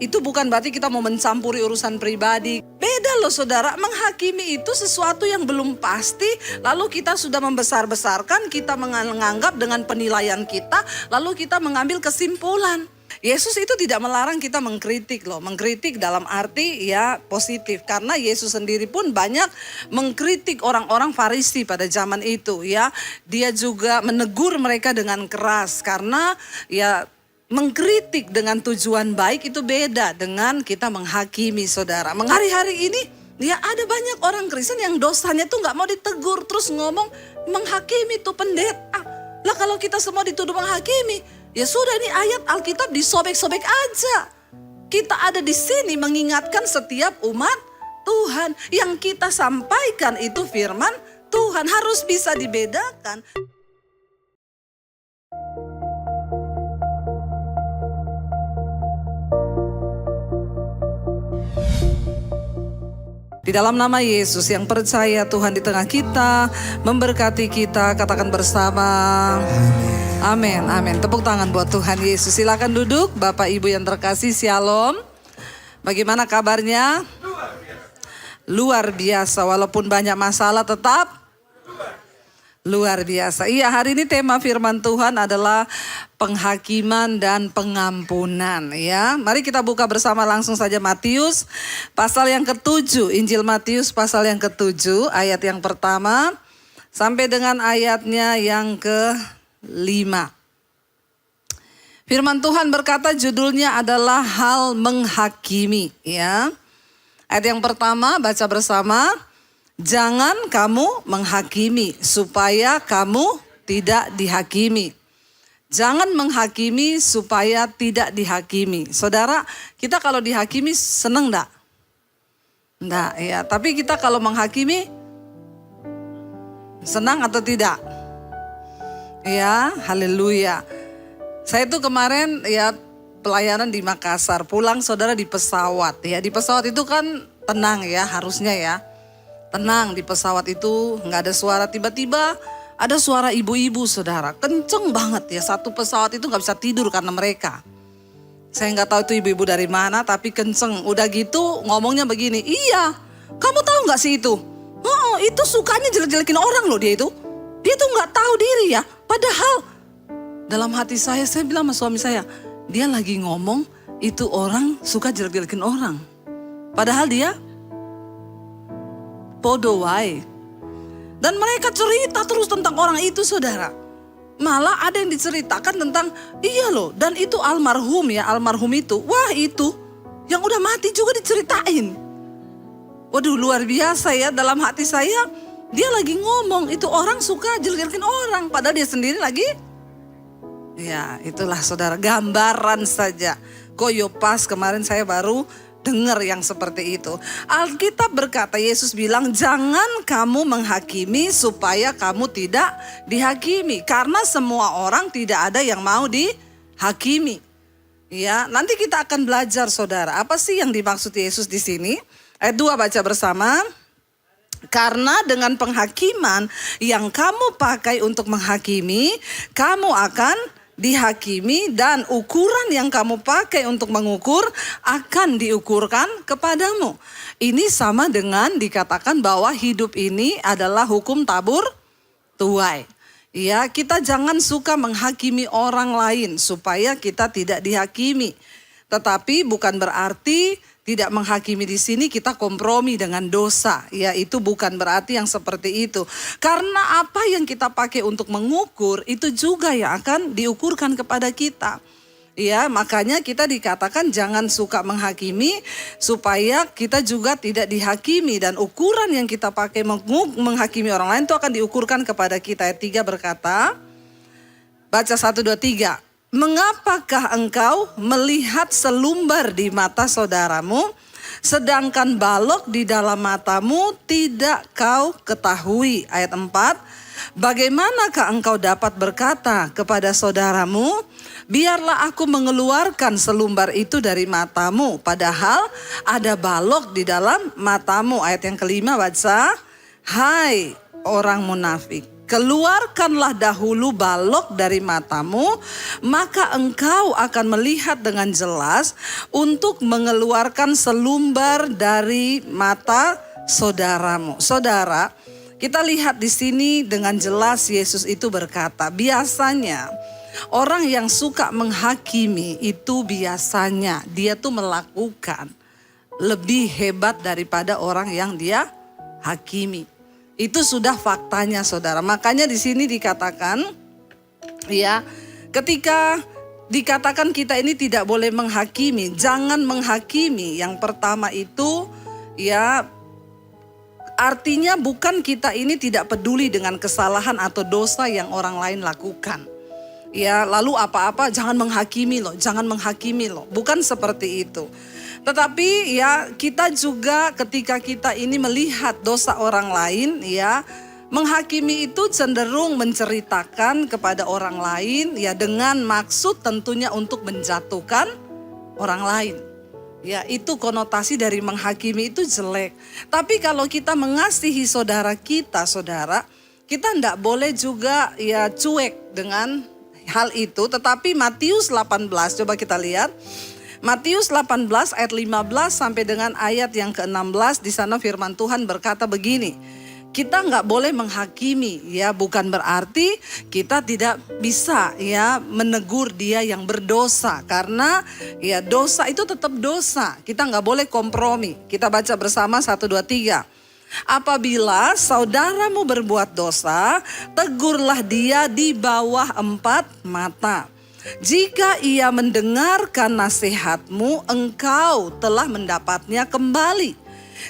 itu bukan berarti kita mau mencampuri urusan pribadi. Beda loh saudara, menghakimi itu sesuatu yang belum pasti. Lalu kita sudah membesar-besarkan, kita menganggap dengan penilaian kita, lalu kita mengambil kesimpulan. Yesus itu tidak melarang kita mengkritik loh. Mengkritik dalam arti ya positif. Karena Yesus sendiri pun banyak mengkritik orang-orang Farisi pada zaman itu ya. Dia juga menegur mereka dengan keras. Karena ya mengkritik dengan tujuan baik itu beda dengan kita menghakimi saudara. Hari-hari ini ya ada banyak orang Kristen yang dosanya tuh gak mau ditegur. Terus ngomong menghakimi tuh pendeta. Lah kalau kita semua dituduh menghakimi, ya sudah, ini ayat Alkitab disobek-sobek aja. Kita ada di sini mengingatkan setiap umat Tuhan. Yang kita sampaikan itu firman Tuhan, harus bisa dibedakan. Di dalam nama Yesus, yang percaya Tuhan di tengah kita, memberkati kita, katakan bersama. Amin, amin. Tepuk tangan buat Tuhan Yesus. Silakan duduk, Bapak Ibu yang terkasih, Shalom. Bagaimana kabarnya? Luar biasa, walaupun banyak masalah tetap luar biasa. Iya, hari ini tema firman Tuhan adalah penghakiman dan pengampunan ya. Mari kita buka bersama langsung saja Matius pasal yang ke-7. Injil Matius pasal yang ke-7 ayat yang pertama sampai dengan ayatnya yang ke-5. Firman Tuhan berkata, judulnya adalah hal menghakimi ya. Ayat yang pertama baca bersama. Jangan kamu menghakimi supaya kamu tidak dihakimi. Jangan menghakimi supaya tidak dihakimi. Saudara, kita kalau dihakimi seneng enggak? Enggak ya, tapi kita kalau menghakimi senang atau tidak? Ya, haleluya. Saya tuh kemarin ya pelayanan di Makassar, pulang saudara di pesawat ya. Di pesawat itu kan tenang ya, harusnya ya. Tenang di pesawat itu, nggak ada suara, tiba-tiba ada suara ibu-ibu saudara. Kenceng banget ya, satu pesawat itu nggak bisa tidur karena mereka. Saya nggak tahu itu ibu-ibu dari mana, tapi kenceng. Udah gitu ngomongnya begini, iya kamu tahu nggak sih itu? Oh itu sukanya jelek-jelekin orang loh dia itu. Dia tuh nggak tahu diri ya. Padahal dalam hati saya bilang sama suami saya, dia lagi ngomong itu orang suka jelek-jelekin orang. Padahal dia bodoh wae. Dan mereka cerita terus tentang orang itu saudara. Malah ada yang diceritakan tentang iya loh, dan itu almarhum ya, almarhum itu. Wah itu yang udah mati juga diceritain. Waduh luar biasa ya, dalam hati saya dia lagi ngomong itu orang suka jelek-jelekin orang. Padahal dia sendiri lagi ya itulah saudara, gambaran saja. Koyo pas kemarin saya baru dengar yang seperti itu. Alkitab berkata, Yesus bilang jangan kamu menghakimi supaya kamu tidak dihakimi. Karena semua orang tidak ada yang mau dihakimi. Ya, nanti kita akan belajar saudara. Apa sih yang dimaksud Yesus di sini? Ayat 2 baca bersama. Karena dengan penghakiman yang kamu pakai untuk menghakimi, kamu akan dihakimi, dan ukuran yang kamu pakai untuk mengukur akan diukurkan kepadamu. Ini sama dengan dikatakan bahwa hidup ini adalah hukum tabur tuai. Ya, kita jangan suka menghakimi orang lain supaya kita tidak dihakimi. Tetapi bukan berarti tidak menghakimi di sini kita kompromi dengan dosa. Ya, itu bukan berarti yang seperti itu. Karena apa yang kita pakai untuk mengukur itu juga yang akan diukurkan kepada kita. Ya, makanya kita dikatakan jangan suka menghakimi supaya kita juga tidak dihakimi. Dan ukuran yang kita pakai menghakimi orang lain itu akan diukurkan kepada kita. Ayat 3 berkata, baca 1, 2, 3. Mengapakah engkau melihat selumbar di mata saudaramu, sedangkan balok di dalam matamu tidak kau ketahui? Ayat 4, bagaimanakah engkau dapat berkata kepada saudaramu, biarlah aku mengeluarkan selumbar itu dari matamu, padahal ada balok di dalam matamu? Ayat yang kelima baca, hai orang munafik. keluarkanlah dahulu balok dari matamu, maka engkau akan melihat dengan jelas untuk mengeluarkan selumbar dari mata saudaramu. Saudara, kita lihat di sini dengan jelas Yesus itu berkata, biasanya orang yang suka menghakimi itu biasanya dia tuh melakukan lebih hebat daripada orang yang dia hakimi. Itu sudah faktanya, saudara. Makanya di sini dikatakan, ya, ketika dikatakan kita ini tidak boleh menghakimi, jangan menghakimi. Yang pertama itu, ya, artinya bukan kita ini tidak peduli dengan kesalahan atau dosa yang orang lain lakukan. Ya, lalu apa-apa jangan menghakimi loh, jangan menghakimi loh. Bukan seperti itu. Tetapi ya kita juga ketika kita ini melihat dosa orang lain, ya, menghakimi itu cenderung menceritakan kepada orang lain, ya, dengan maksud tentunya untuk menjatuhkan orang lain. Ya, itu konotasi dari menghakimi itu jelek. Tapi kalau kita mengasihi saudara kita, saudara, kita enggak boleh juga ya cuek dengan hal itu. Tetapi Matius 18, coba kita lihat. Matius 18 ayat 15 sampai dengan ayat yang ke-16, di sana firman Tuhan berkata begini. Kita nggak boleh menghakimi, ya, bukan berarti kita tidak bisa ya menegur dia yang berdosa, karena ya dosa itu tetap dosa. Kita nggak boleh kompromi. Kita baca bersama 1, 2, 3. Apabila saudaramu berbuat dosa, tegurlah dia di bawah 4 mata. Jika ia mendengarkan nasihatmu, engkau telah mendapatnya kembali.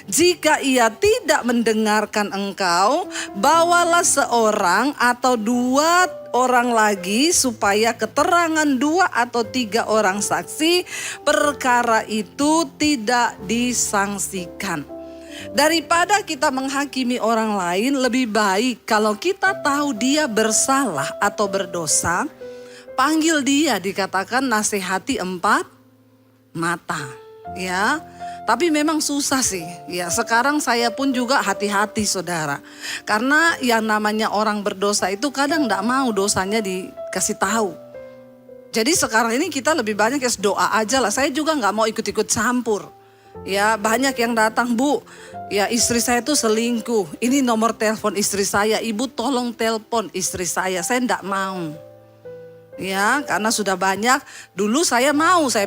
Jika ia tidak mendengarkan engkau, bawalah seorang atau 2 orang lagi, supaya keterangan 2 atau 3 orang saksi perkara itu tidak disangsikan. Daripada kita menghakimi orang lain, lebih baik kalau kita tahu dia bersalah atau berdosa, panggil dia, dikatakan nasihati 4 mata, ya. Tapi memang susah sih, ya. Sekarang saya pun juga hati-hati, saudara. Karena yang namanya orang berdosa itu kadang enggak mau dosanya dikasih tahu. Jadi sekarang ini kita lebih banyak ya doa aja lah. Saya juga enggak mau ikut-ikut campur. Ya, banyak yang datang, Bu, ya istri saya tuh selingkuh. Ini nomor telepon istri saya, Ibu tolong telepon istri saya enggak mau. Ya, karena sudah banyak. Dulu saya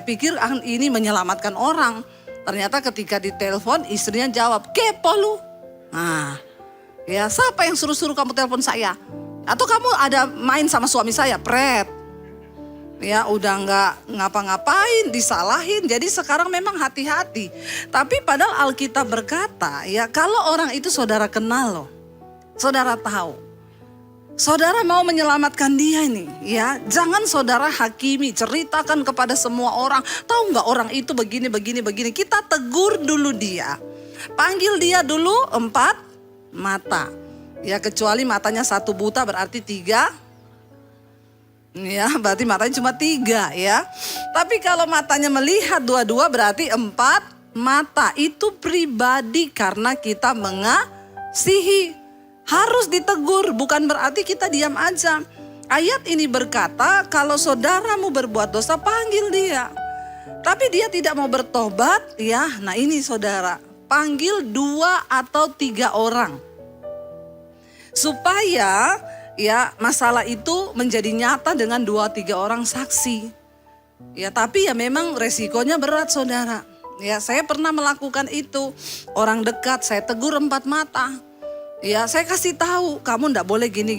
pikir ini menyelamatkan orang. Ternyata ketika ditelepon istrinya jawab, kepo lu. Nah, ya, siapa yang suruh-suruh kamu telepon saya? Atau kamu ada main sama suami saya, pret. Ya, udah nggak ngapa-ngapain, disalahin. Jadi sekarang memang hati-hati. Tapi padahal Alkitab berkata, ya, kalau orang itu saudara kenal loh. Saudara tahu. Saudara mau menyelamatkan dia nih, ya, jangan saudara hakimi, ceritakan kepada semua orang. Tahu nggak orang itu begini. Kita tegur dulu dia, panggil dia dulu 4 mata, ya, kecuali matanya 1 buta berarti 3, ya, berarti matanya cuma 3, ya. Tapi kalau matanya melihat 2 berarti 4 mata. Itu pribadi karena kita mengasihi. Harus ditegur, bukan berarti kita diam aja. Ayat ini berkata kalau saudaramu berbuat dosa, panggil dia. Tapi dia tidak mau bertobat, ya. Nah ini saudara, panggil 2 atau 3 orang. Supaya ya masalah itu menjadi nyata dengan 2-3 orang saksi. Ya, tapi ya memang resikonya berat, saudara. Ya, saya pernah melakukan itu. Orang dekat saya tegur 4 mata. Ya, saya kasih tahu, kamu ndak boleh gini.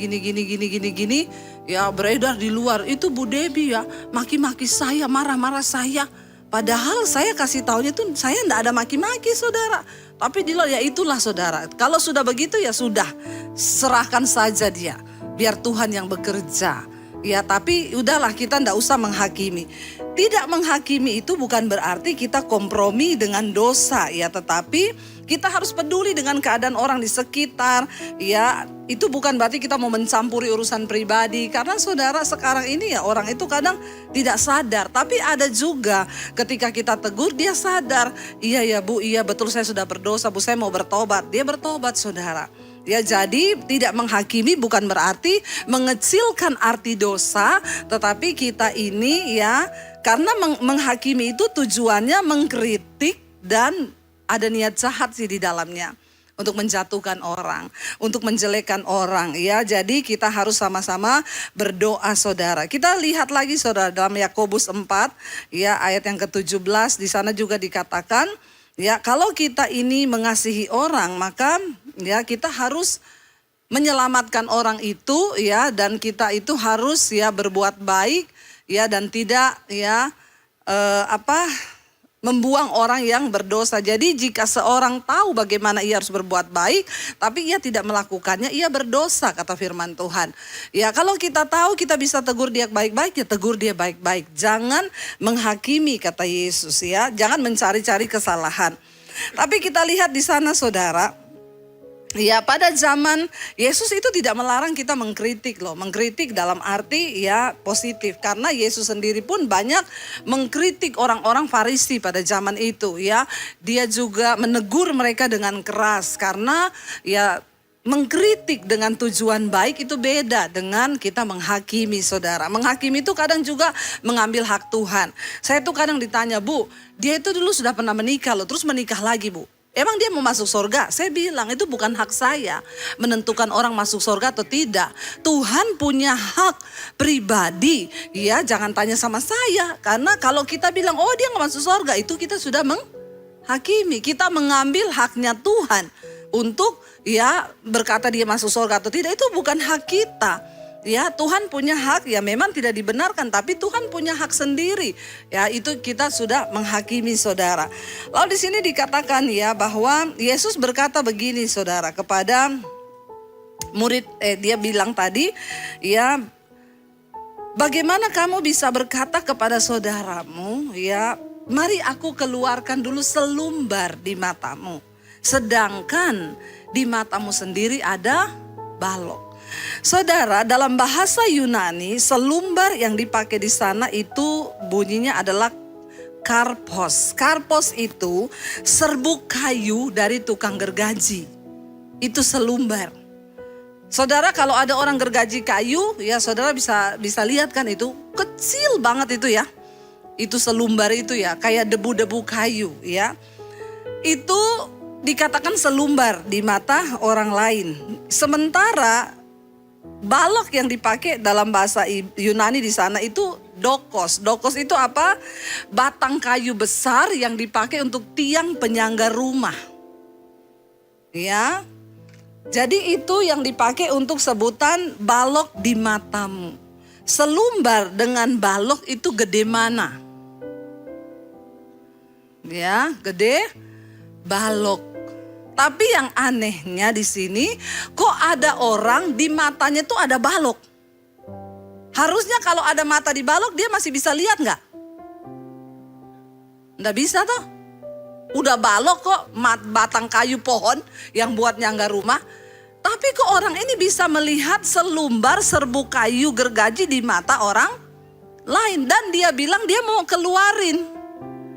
Ya, beredar di luar itu Bu Debbie ya, maki-maki saya, marah-marah saya. Padahal saya kasih tahunya tuh saya ndak ada maki-maki, saudara. Tapi di luar, ya itulah saudara. Kalau sudah begitu ya sudah, serahkan saja dia. Biar Tuhan yang bekerja. Ya, tapi udahlah, kita ndak usah menghakimi. Tidak menghakimi itu bukan berarti kita kompromi dengan dosa, ya, tetapi kita harus peduli dengan keadaan orang di sekitar, ya. Itu bukan berarti kita mau mencampuri urusan pribadi, karena saudara sekarang ini ya orang itu kadang tidak sadar. Tapi ada juga ketika kita tegur dia sadar, iya ya Bu, iya betul saya sudah berdosa Bu, saya mau bertobat. Dia bertobat, saudara. Ya, jadi tidak menghakimi bukan berarti mengecilkan arti dosa, tetapi kita ini ya, karena menghakimi itu tujuannya mengkritik dan ada niat jahat sih di dalamnya. Untuk menjatuhkan orang, untuk menjelekkan orang ya. Jadi kita harus sama-sama berdoa saudara. Kita lihat lagi saudara dalam Yakobus 4 ya ayat yang ke-17, di sana juga dikatakan ya, kalau kita ini mengasihi orang maka ya kita harus menyelamatkan orang itu ya, dan kita itu harus ya berbuat baik ya, dan tidak ya membuang orang yang berdosa. Jadi jika seorang tahu bagaimana ia harus berbuat baik, tapi ia tidak melakukannya, ia berdosa, kata firman Tuhan. Ya, kalau kita tahu kita bisa tegur dia baik-baik, ya tegur dia baik-baik. Jangan menghakimi, kata Yesus ya. Jangan mencari-cari kesalahan. Tapi kita lihat di sana saudara, ya pada zaman Yesus itu tidak melarang kita mengkritik loh. Mengkritik dalam arti ya positif. Karena Yesus sendiri pun banyak mengkritik orang-orang Farisi pada zaman itu ya. Dia juga menegur mereka dengan keras. Karena ya mengkritik dengan tujuan baik itu beda dengan kita menghakimi saudara. Menghakimi itu kadang juga mengambil hak Tuhan. Saya tuh kadang ditanya, Bu, dia itu dulu sudah pernah menikah loh, terus menikah lagi Bu. Emang dia mau masuk surga? Saya bilang itu bukan hak saya menentukan orang masuk surga atau tidak. Tuhan punya hak pribadi. Ya, jangan tanya sama saya. Karena kalau kita bilang, oh dia gak masuk surga, itu kita sudah menghakimi. Kita mengambil haknya Tuhan untuk ya berkata dia masuk surga atau tidak, itu bukan hak kita. Ya, Tuhan punya hak, ya memang tidak dibenarkan, tapi Tuhan punya hak sendiri. Ya, itu kita sudah menghakimi saudara. Lalu di sini dikatakan ya bahwa Yesus berkata begini saudara kepada murid, dia bilang tadi ya, bagaimana kamu bisa berkata kepada saudaramu ya, mari aku keluarkan dulu selumbar di matamu, sedangkan di matamu sendiri ada balok. Saudara, dalam bahasa Yunani, selumbar yang dipakai di sana itu bunyinya adalah karpos. Karpos itu serbuk kayu dari tukang gergaji. Itu selumbar. Saudara, kalau ada orang gergaji kayu, ya saudara bisa lihat kan, itu kecil banget itu ya. Itu selumbar itu ya, kayak debu-debu kayu ya. Itu dikatakan selumbar di mata orang lain. Sementara balok yang dipakai dalam bahasa Yunani di sana itu dokos. Dokos itu apa? Batang kayu besar yang dipakai untuk tiang penyangga rumah. Ya. Jadi itu yang dipakai untuk sebutan balok di matamu. Selumbar dengan balok itu gede mana? Ya, gede balok. Tapi yang anehnya di sini, kok ada orang di matanya tuh ada balok? Harusnya kalau ada mata di balok dia masih bisa lihat nggak? Nggak bisa toh? Udah balok kok, batang kayu pohon yang buat nyangga rumah. Tapi kok orang ini bisa melihat selumbar serbuk kayu gergaji di mata orang lain. Dan dia bilang dia mau keluarin.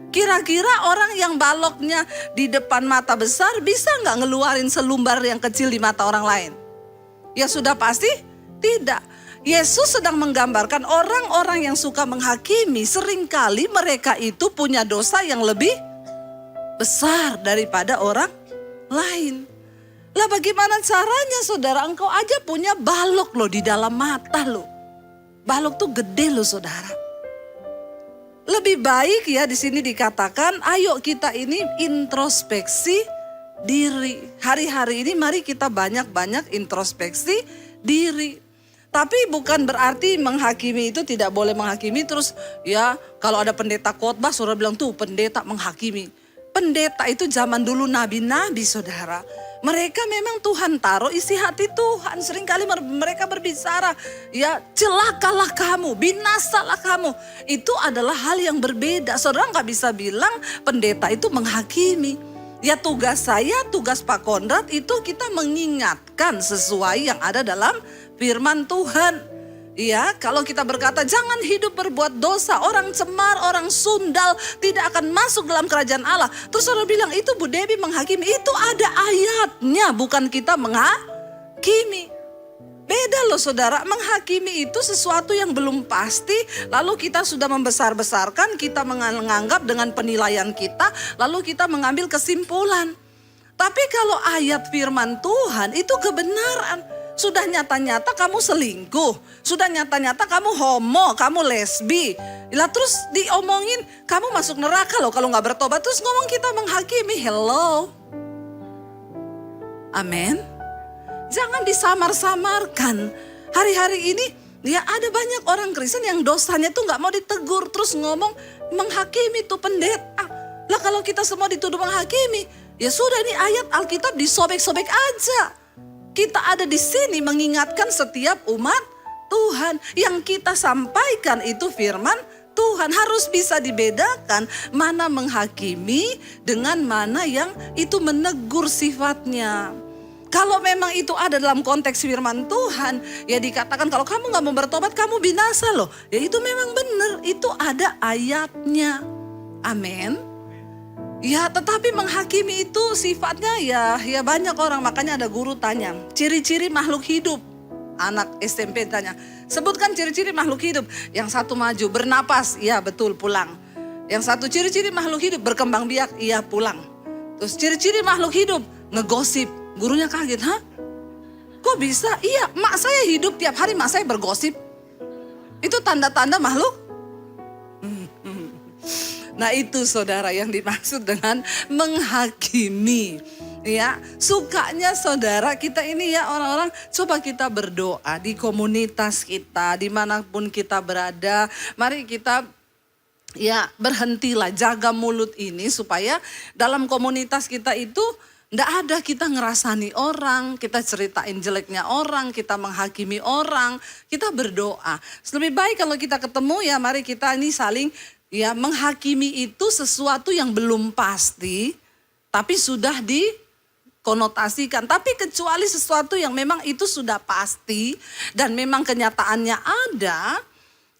Kira-kira orang yang baloknya di depan mata besar bisa nggak ngeluarin selumbar yang kecil di mata orang lain? Ya sudah pasti tidak. Yesus sedang menggambarkan orang-orang yang suka menghakimi, seringkali mereka itu punya dosa yang lebih besar daripada orang lain. Lah bagaimana caranya saudara? Engkau aja punya balok loh di dalam mata loh. Balok tuh gede loh saudara. Lebih baik ya di sini dikatakan, ayo kita ini introspeksi diri. Hari-hari ini mari kita banyak-banyak introspeksi diri. Tapi bukan berarti menghakimi itu tidak boleh menghakimi terus ya, kalau ada pendeta khotbah saudara bilang tuh pendeta menghakimi. Pendeta itu zaman dulu nabi-nabi saudara. Mereka memang Tuhan taruh isi hati Tuhan. Seringkali mereka berbicara, ya celakalah kamu, binasalah kamu. Itu adalah hal yang berbeda. Saudara gak bisa bilang pendeta itu menghakimi. Ya tugas saya, tugas Pak Konrad itu kita mengingatkan sesuai yang ada dalam firman Tuhan. Ya, kalau kita berkata jangan hidup berbuat dosa, orang cemar, orang sundal tidak akan masuk dalam kerajaan Allah. Terus saudara bilang itu Bu Debbie menghakimi, itu ada ayatnya, bukan kita menghakimi. menghakimi. Beda loh saudara, menghakimi itu sesuatu yang belum pasti, lalu kita sudah membesar-besarkan, kita menganggap dengan penilaian kita, lalu kita mengambil kesimpulan. Tapi kalau ayat firman Tuhan itu kebenaran. Sudah nyata-nyata kamu selingkuh, sudah nyata-nyata kamu homo, kamu lesbi. Lah terus diomongin kamu masuk neraka loh kalau gak bertobat. Terus ngomong kita menghakimi, hello. Amin. Jangan disamar-samarkan. Hari-hari ini ya ada banyak orang Kristen yang dosanya tuh gak mau ditegur. Terus ngomong menghakimi tuh pendeta. Lah kalau kita semua dituduh menghakimi, ya sudah ini ayat Alkitab disobek-sobek aja. Kita ada di sini mengingatkan setiap umat Tuhan. Yang kita sampaikan itu firman Tuhan. Harus bisa dibedakan mana menghakimi dengan mana yang itu menegur sifatnya. Kalau memang itu ada dalam konteks firman Tuhan, ya dikatakan kalau kamu gak mau bertobat kamu binasa loh. Ya itu memang benar, itu ada ayatnya. Amin. Ya tetapi menghakimi itu sifatnya ya banyak orang. Makanya ada guru tanya, ciri-ciri makhluk hidup. Anak SMP tanya, sebutkan ciri-ciri makhluk hidup. Yang satu maju, bernapas, iya betul pulang. Yang satu ciri-ciri makhluk hidup, berkembang biak, iya pulang. Terus ciri-ciri makhluk hidup, ngegosip. Gurunya kaget, hah? Kok bisa? Iya, mak saya hidup tiap hari, mak saya bergosip. Itu tanda-tanda makhluk. Nah itu saudara yang dimaksud dengan menghakimi. Ya, sukanya saudara kita ini ya orang-orang coba kita berdoa di komunitas kita, dimanapun kita berada. Mari kita ya berhentilah jaga mulut ini supaya dalam komunitas kita itu nggak ada kita ngerasani orang, kita ceritain jeleknya orang, kita menghakimi orang, kita berdoa. Lebih baik kalau kita ketemu ya mari kita ini saling ya menghakimi itu sesuatu yang belum pasti, tapi sudah dikonotasikan. Tapi kecuali sesuatu yang memang itu sudah pasti dan memang kenyataannya ada,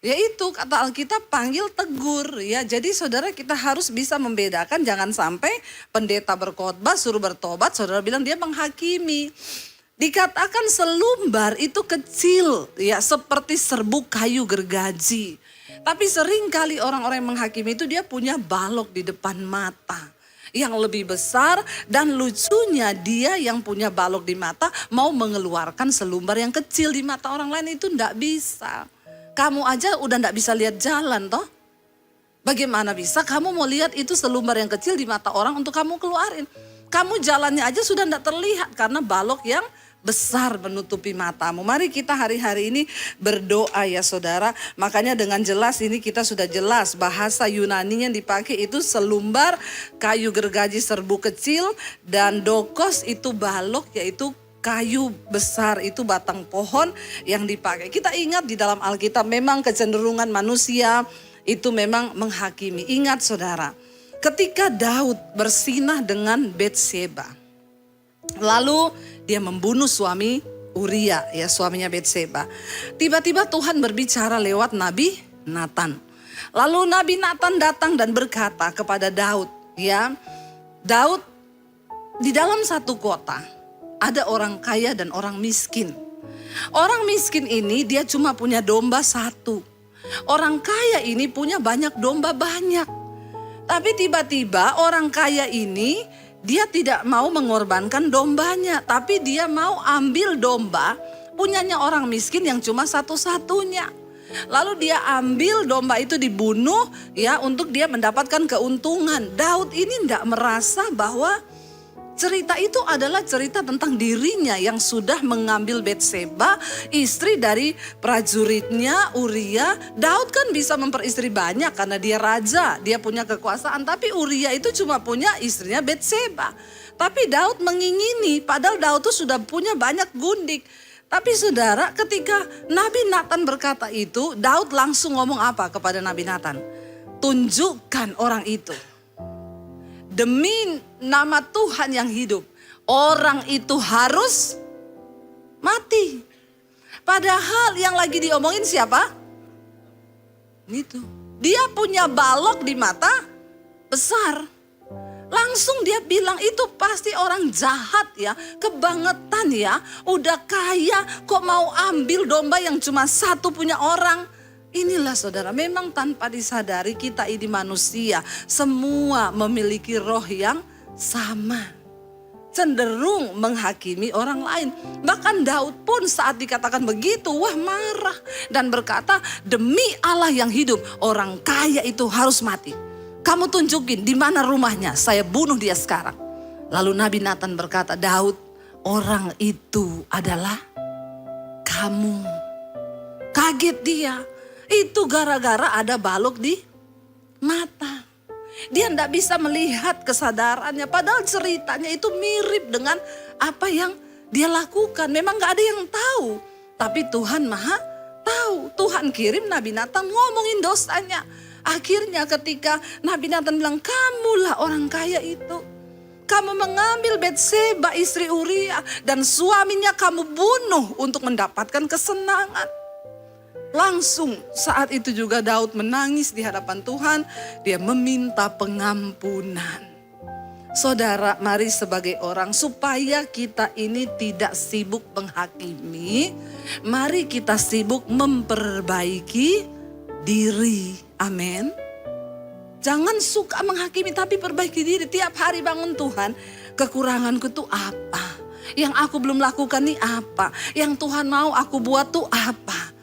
yaitu kata Alkitab panggil tegur ya. Jadi saudara kita harus bisa membedakan, jangan sampai pendeta berkhotbah suruh bertobat, saudara bilang dia menghakimi. Dikatakan selumbar itu kecil ya seperti serbuk kayu gergaji. Tapi sering kali orang-orang yang menghakimi itu dia punya balok di depan mata yang lebih besar, dan lucunya dia yang punya balok di mata mau mengeluarkan selumbar yang kecil di mata orang lain itu enggak bisa. Kamu aja udah enggak bisa lihat jalan toh. Bagaimana bisa kamu mau lihat itu selumbar yang kecil di mata orang untuk kamu keluarin. Kamu jalannya aja sudah enggak terlihat karena balok yang besar menutupi matamu. Mari kita hari-hari ini berdoa ya saudara. Makanya dengan jelas ini kita sudah jelas bahasa Yunani yang dipakai itu selumbar kayu gergaji serbuk kecil, dan dokos itu balok yaitu kayu besar, itu batang pohon yang dipakai. Kita ingat di dalam Alkitab memang kecenderungan manusia itu memang menghakimi. Ingat saudara, ketika Daud bersinah dengan Betseba, lalu dia membunuh suami Uria, ya suaminya Betseba. Tiba-tiba Tuhan berbicara lewat Nabi Natan. Lalu Nabi Natan datang dan berkata kepada Daud, ya Daud, di dalam satu kota ada orang kaya dan orang miskin. Orang miskin ini dia cuma punya domba satu. Orang kaya ini punya banyak domba banyak. Tapi tiba-tiba orang kaya ini dia tidak mau mengorbankan dombanya, tapi dia mau ambil domba punyanya orang miskin yang cuma satu-satunya. Lalu dia ambil domba itu dibunuh ya untuk dia mendapatkan keuntungan. Daud ini tidak merasa bahwa cerita itu adalah cerita tentang dirinya yang sudah mengambil Betseba, istri dari prajuritnya Uria. Daud kan bisa memperistri banyak karena dia raja, dia punya kekuasaan. Tapi Uria itu cuma punya istrinya Betseba. Tapi Daud mengingini, padahal Daud itu sudah punya banyak gundik. Tapi saudara, ketika Nabi Natan berkata itu, Daud langsung ngomong apa kepada Nabi Natan? Tunjukkan orang itu. Demi nama Tuhan yang hidup, orang itu harus mati. Padahal yang lagi diomongin siapa? Itu. Dia punya balok di mata besar. Langsung dia bilang itu pasti orang jahat ya, kebangetan ya. Udah kaya kok mau ambil domba yang cuma satu punya orang. Inilah saudara, memang tanpa disadari kita ini manusia. Semua memiliki roh yang sama. Cenderung menghakimi orang lain. Bahkan Daud pun saat dikatakan begitu, wah marah. Dan berkata, demi Allah yang hidup, orang kaya itu harus mati. Kamu tunjukin di mana rumahnya, saya bunuh dia sekarang. Lalu Nabi Nathan berkata, Daud, orang itu adalah kamu. Kaget dia. Itu gara-gara ada balok di mata. Dia tidak bisa melihat kesadarannya. Padahal ceritanya itu mirip dengan apa yang dia lakukan. Memang gak ada yang tahu. Tapi Tuhan Maha tahu. Tuhan kirim Nabi Nathan ngomongin dosanya. Akhirnya ketika Nabi Nathan bilang, kamulah orang kaya itu. Kamu mengambil Betseba istri Uria dan suaminya kamu bunuh untuk mendapatkan kesenangan. Langsung saat itu juga Daud menangis di hadapan Tuhan. Dia meminta pengampunan. Saudara, mari sebagai orang supaya kita ini tidak sibuk menghakimi. Mari kita sibuk memperbaiki diri. Amin. Jangan suka menghakimi tapi perbaiki diri. Tiap hari bangun Tuhan, kekuranganku tuh apa? Yang aku belum lakukan nih apa? Yang Tuhan mau aku buat tuh apa?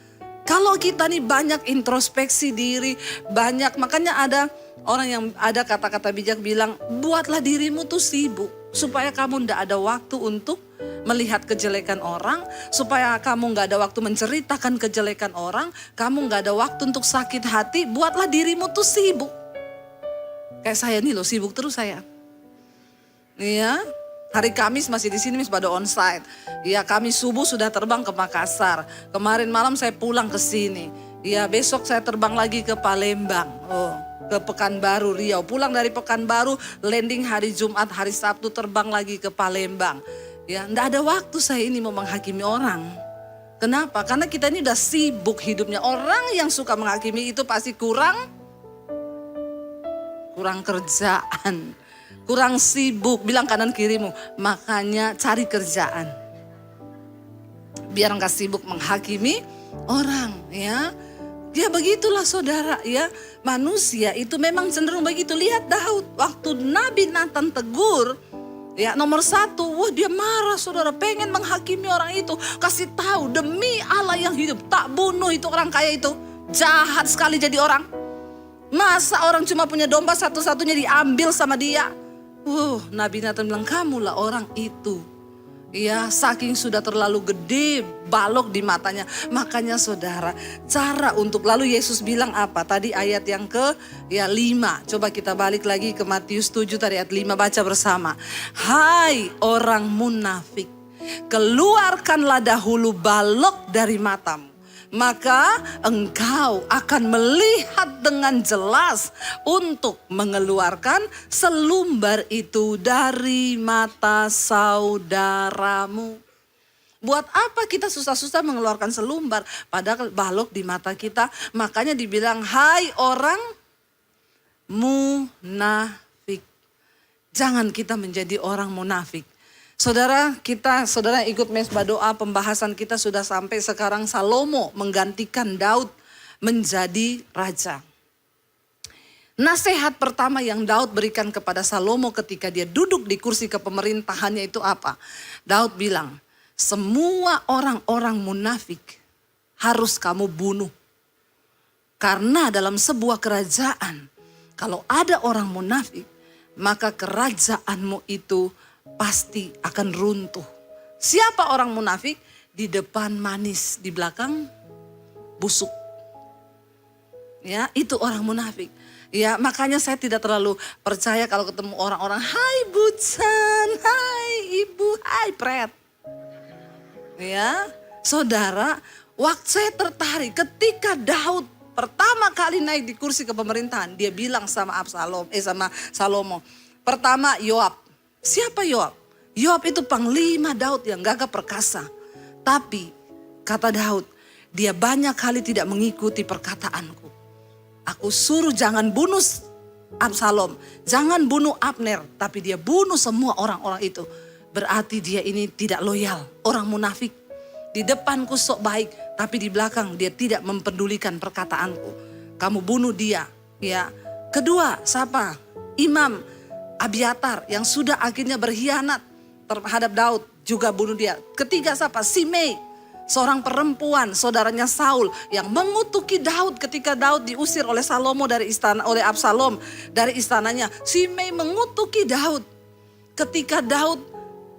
Kalau kita nih banyak introspeksi diri, banyak, makanya ada orang yang ada kata-kata bijak bilang, buatlah dirimu tuh sibuk. Supaya kamu ndak ada waktu untuk melihat kejelekan orang, supaya kamu nggak ada waktu menceritakan kejelekan orang, kamu nggak ada waktu untuk sakit hati, buatlah dirimu tuh sibuk. Kayak saya nih loh, sibuk terus saya. Iya. Hari Kamis masih di sini pada onsite. Ya, Kamis subuh sudah terbang ke Makassar. Kemarin malam saya pulang ke sini. Ya, besok saya terbang lagi ke Palembang. Ke Pekanbaru Riau. Pulang dari Pekanbaru, landing hari Jumat, hari Sabtu terbang lagi ke Palembang. Ya, enggak ada waktu saya ini mau menghakimi orang. Kenapa? Karena kita ini udah sibuk hidupnya. Orang yang suka menghakimi itu pasti kurang kerjaan. Kurang sibuk, bilang kanan kirimu, makanya cari kerjaan. Biar enggak sibuk menghakimi orang, ya. Ya begitulah saudara, ya. Manusia itu memang cenderung begitu. Lihat Daud, waktu Nabi Nathan tegur, ya nomor satu, wah dia marah saudara, pengen menghakimi orang itu. Kasih tahu, demi Allah yang hidup, tak bunuh itu orang kaya itu. Jahat sekali jadi orang. Masa orang cuma punya domba satu-satunya diambil sama dia. Nabi Nathan bilang, kamulah orang itu. Ya, saking sudah terlalu gede balok di matanya. Makanya saudara, cara untuk, lalu Yesus bilang apa? Tadi ayat yang ke 5. Coba kita balik lagi ke Matius 7 tadi ayat 5, baca bersama. Hai orang munafik, keluarkanlah dahulu balok dari matamu. Maka engkau akan melihat dengan jelas untuk mengeluarkan selumbar itu dari mata saudaramu. Buat apa kita susah-susah mengeluarkan selumbar padahal balok di mata kita? Makanya dibilang, hai orang munafik. Jangan kita menjadi orang munafik. Saudara ikut mesbah doa, pembahasan kita sudah sampai sekarang Salomo menggantikan Daud menjadi raja. Nasihat pertama yang Daud berikan kepada Salomo ketika dia duduk di kursi kepemerintahannya itu apa? Daud bilang, semua orang-orang munafik harus kamu bunuh. Karena dalam sebuah kerajaan, kalau ada orang munafik, maka kerajaanmu itu pasti akan runtuh. Siapa orang munafik? Di depan manis, di belakang busuk. Ya, itu orang munafik. Ya, makanya saya tidak terlalu percaya kalau ketemu orang-orang, hai Bucan, hai Ibu, hai Pret. Ya, saudara, waktu saya tertarik ketika Daud pertama kali naik di kursi kepemerintahan, dia bilang sama Salomo. Pertama Yoab. Siapa Yoab? Yoab itu panglima Daud yang gagah perkasa. Tapi kata Daud, dia banyak kali tidak mengikuti perkataanku. Aku suruh jangan bunuh Absalom. Jangan bunuh Abner, tapi dia bunuh semua orang-orang itu. Berarti dia ini tidak loyal, orang munafik. Di depanku sok baik, tapi di belakang dia tidak mempedulikan perkataanku. Kamu bunuh dia, ya. Kedua, siapa? Imam Abiatar yang sudah akhirnya berkhianat terhadap Daud, juga bunuh dia. Ketiga, siapa? Simei, seorang perempuan, saudaranya Saul yang mengutuki Daud ketika Daud diusir oleh Salomo dari istana, oleh Absalom dari istananya. Simei mengutuki Daud. Ketika Daud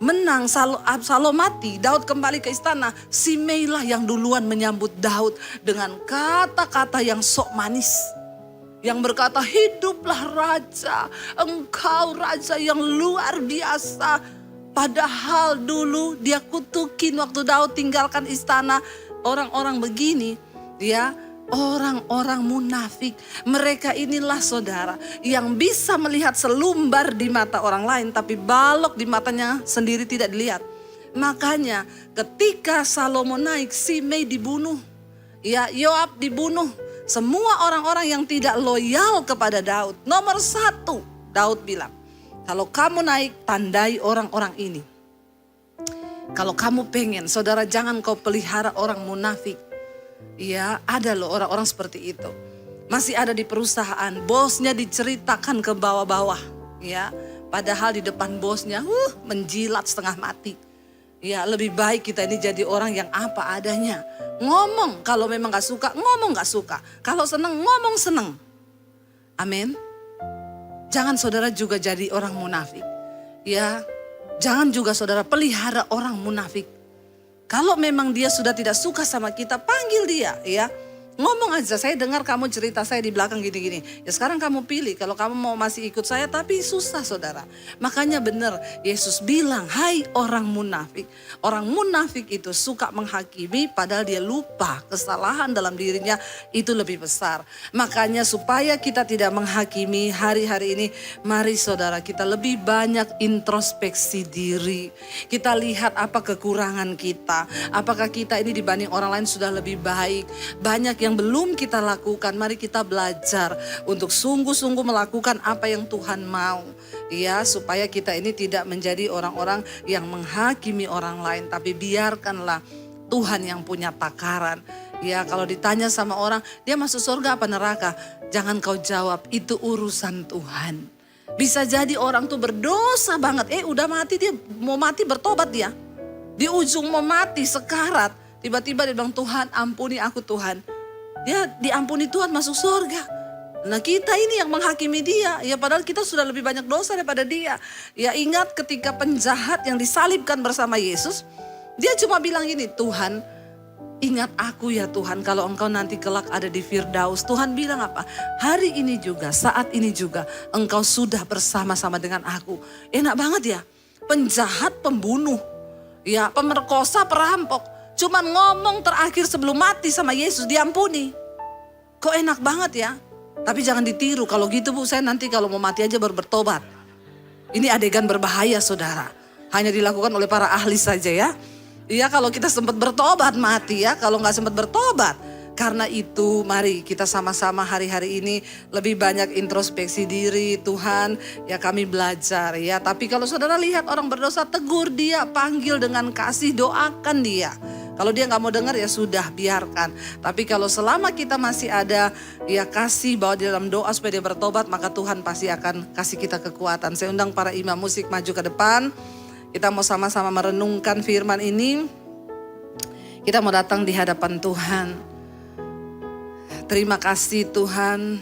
menang, Absalom mati, Daud kembali ke istana. Simei lah yang duluan menyambut Daud dengan kata-kata yang sok manis. Yang berkata, hiduplah raja, engkau raja yang luar biasa. Padahal dulu dia kutukin waktu Daud tinggalkan istana. Orang-orang begini, dia orang-orang munafik. Mereka inilah saudara yang bisa melihat selumbar di mata orang lain, tapi balok di matanya sendiri tidak dilihat. Makanya ketika Salomo naik, Simei dibunuh, ya, Yoab dibunuh. Semua orang-orang yang tidak loyal kepada Daud. Nomor satu, Daud bilang, kalau kamu naik, tandai orang-orang ini. Kalau kamu pengen, saudara, jangan kau pelihara orang munafik. Ya, ada loh orang-orang seperti itu. Masih ada di perusahaan, bosnya diceritakan ke bawah-bawah, ya. Padahal di depan bosnya, menjilat setengah mati. Ya, lebih baik kita ini jadi orang yang apa adanya. Ngomong kalau memang gak suka, ngomong gak suka. Kalau seneng, ngomong seneng. Amin. Jangan saudara juga jadi orang munafik. Ya, jangan juga saudara pelihara orang munafik. Kalau memang dia sudah tidak suka sama kita, panggil dia, ya. Ngomong aja, saya dengar kamu cerita saya di belakang gini-gini. Ya sekarang kamu pilih, kalau kamu mau masih ikut saya, tapi susah saudara. Makanya benar, Yesus bilang, hai orang munafik. Orang munafik itu suka menghakimi, padahal dia lupa kesalahan dalam dirinya itu lebih besar. Makanya supaya kita tidak menghakimi hari-hari ini, mari saudara kita lebih banyak introspeksi diri. Kita lihat apa kekurangan kita. Apakah kita ini dibanding orang lain sudah lebih baik. Banyak yang belum kita lakukan, mari kita belajar untuk sungguh-sungguh melakukan apa yang Tuhan mau. Ya, supaya kita ini tidak menjadi orang-orang yang menghakimi orang lain, tapi biarkanlah Tuhan yang punya takaran. Ya, kalau ditanya sama orang, dia masuk surga apa neraka? Jangan kau jawab, itu urusan Tuhan. Bisa jadi orang tuh berdosa banget, udah mati, dia mau mati bertobat dia. Di ujung mau mati sekarat, tiba-tiba dia bilang, Tuhan ampuni aku Tuhan. Ya, diampuni Tuhan masuk surga. Nah, kita ini yang menghakimi dia. Ya, padahal kita sudah lebih banyak dosa daripada dia. Ya, ingat ketika penjahat yang disalibkan bersama Yesus, dia cuma bilang gini, Tuhan, ingat aku ya Tuhan, kalau engkau nanti kelak ada di Firdaus. Tuhan bilang apa? Hari ini juga, saat ini juga, engkau sudah bersama-sama dengan aku. Enak banget ya. Penjahat, pembunuh, ya, pemerkosa, perampok. Cuman ngomong terakhir sebelum mati sama Yesus, diampuni. Kok enak banget ya. Tapi jangan ditiru, kalau gitu Bu, saya nanti kalau mau mati aja baru bertobat. Ini adegan berbahaya saudara. Hanya dilakukan oleh para ahli saja ya. Iya, kalau kita sempat bertobat mati ya, kalau gak sempat bertobat. Karena itu mari kita sama-sama hari-hari ini lebih banyak introspeksi diri. Tuhan, ya kami belajar ya. Tapi kalau saudara lihat orang berdosa, tegur dia, panggil dengan kasih, doakan dia. Kalau dia gak mau dengar ya sudah, biarkan. Tapi kalau selama kita masih ada, ya kasih bawa di dalam doa supaya dia bertobat, maka Tuhan pasti akan kasih kita kekuatan. Saya undang para imam musik maju ke depan. Kita mau sama-sama merenungkan firman ini. Kita mau datang di hadapan Tuhan. Terima kasih Tuhan.